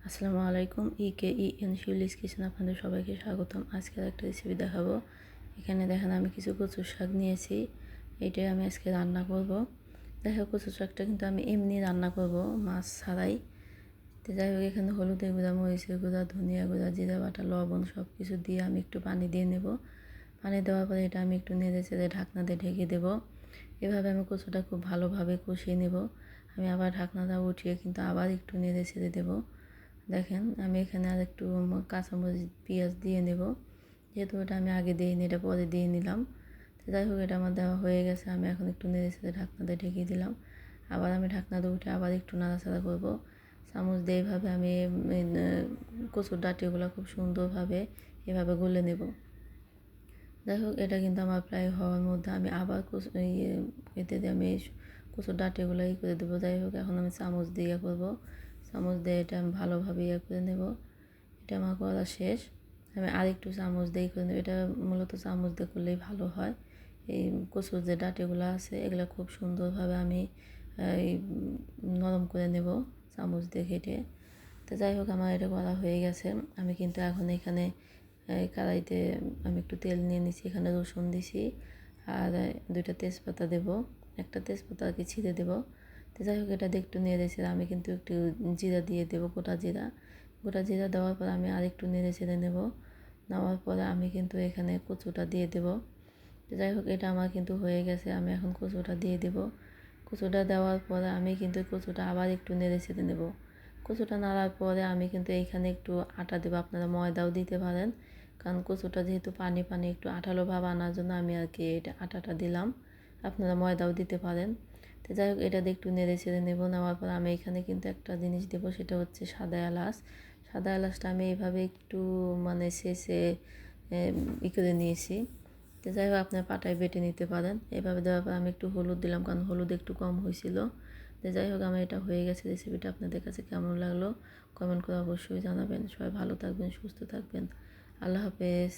আসসালামু আলাইকুম। শিউলিস কিচেন আপনাদের সবাইকে স্বাগতম। আজকের একটা রেসিপি দেখাবো। এখানে দেখেন আমি কিছু কচুর শাক নিয়েছি, এইটাই আমি আজকে রান্না করব। দেখো কচুর শাকটা কিন্তু আমি এমনি রান্না করব, মাছ ছাড়াই। তো যাই হোক, এখানে হলুদের গুঁড়া, মরিচের গুঁড়া, ধনিয়া গুঁড়া, জিরা বাটা, লবণ সব কিছু দিয়ে আমি একটু পানি দিয়ে নেব। পানি দেওয়ার পরে এটা আমি একটু নেড়ে চেড়ে ঢাকনা দিয়ে ঢেকে দেবো। এভাবে আমি কচুটা খুব ভালোভাবে কষিয়ে নেব। আমি আবার ঢাকনাটা উঠিয়ে কিন্তু আবার একটু নেড়ে ছেড়ে দেবো। দেখেন আমি এখানে আর একটু কাঁচামরিচ পেঁয়াজ দিয়ে নেব, যেহেতু এটা আমি আগে দিইনি, এটা পরে দিয়ে নিলাম। তো যাই হোক, এটা আমার দেওয়া হয়ে গেছে। আমি এখন একটু নেড়ে চেড়ে ঢাকনাতে ঢেকে দিলাম। আবার আমি ঢাকনাতে উঠে আবার একটু নাড়াচাড়া করব। চামচ দিয়ে এইভাবে আমি কচুর ডাঁটিগুলো খুব সুন্দরভাবে এভাবে গলে নেব। যাই হোক, এটা কিন্তু আমার প্রায় হওয়ার মধ্যে আমি আবার এতে দিয়ে আমি কচুর ডাঁটিগুলো করে দেবো। যাই হোক, এখন আমি চামচ দিয়ে করবো। চামচ দিয়ে এটা আমি ভালোভাবে করে নেব। এটা আমার করা শেষ। আমি আরেকটু চামচ দিয়ে করে নেব। এটা মূলত চামচ দিয়ে করলেই ভালো হয়। এই কচুর যে ডাঁটিগুলো আছে এগুলো খুব সুন্দরভাবে আমি এই নরম করে নেব চামচ দিয়ে কেটে। তো যাই হোক, আমার এটা করা হয়ে গেছে। আমি কিন্তু এখন এখানে কড়াইতে আমি একটু তেল নিয়ে নিছি, এখানে রসুন দিছি আর দুইটা তেজপাতা দেব, একটা তেজপাতা আর কি ছিঁড়ে দেবো। তো যাই হোক, এটা দিয়ে একটু নেড়ে ছেড়ে আমি কিন্তু একটু জিরা দিয়ে দেবো, গোটা জিরা। গোটা জিরা দেওয়ার পর আমি আর একটু নেড়ে ছেড়ে নেব। নেওয়ার পরে আমি কিন্তু এখানে কচুটা দিয়ে দেবো। তো যাই হোক, এটা আমার কিন্তু হয়ে গেছে। আমি এখন কচুটা দিয়ে দেবো। কচুটা দেওয়ার পরে আমি কিন্তু কচুটা আবার একটু নেড়ে ছেড়ে নেব। কচুটা নাড়ার পরে আমি কিন্তু এইখানে একটু আটা দেবো, আপনারা ময়দাও দিতে পারেন, কারণ কচুটা যেহেতু পানি পানি একটু আঠালো ভাব আনার জন্য আমি আর কি এটা আটাটা দিলাম। আপনারা ময়দাও দিতে পারেন। তো যাই হোক, এটা দিয়ে একটু নেড়ে ছেড়ে নেবো। নেওয়ার পর আমি এখানে কিন্তু একটা জিনিস দেবো, সেটা হচ্ছে সাদা এলাচ। সাদা এলাচটা আমি এইভাবে একটু মানে শেষে করে নিয়েছি। তো যাই হোক, আপনার পাটায় বেটে নিতে পারেন। এভাবে দেওয়ার পর আমি একটু হলুদ দিলাম, কারণ হলুদ একটু কম হয়েছিল। তো যাই হোক, আমার এটা হয়ে গেছে। রেসিপিটা আপনাদের কাছে কেমন লাগলো কমেন্ট করে অবশ্যই জানাবেন। সবাই ভালো থাকবেন, সুস্থ থাকবেন। আল্লাহ হাফেজ।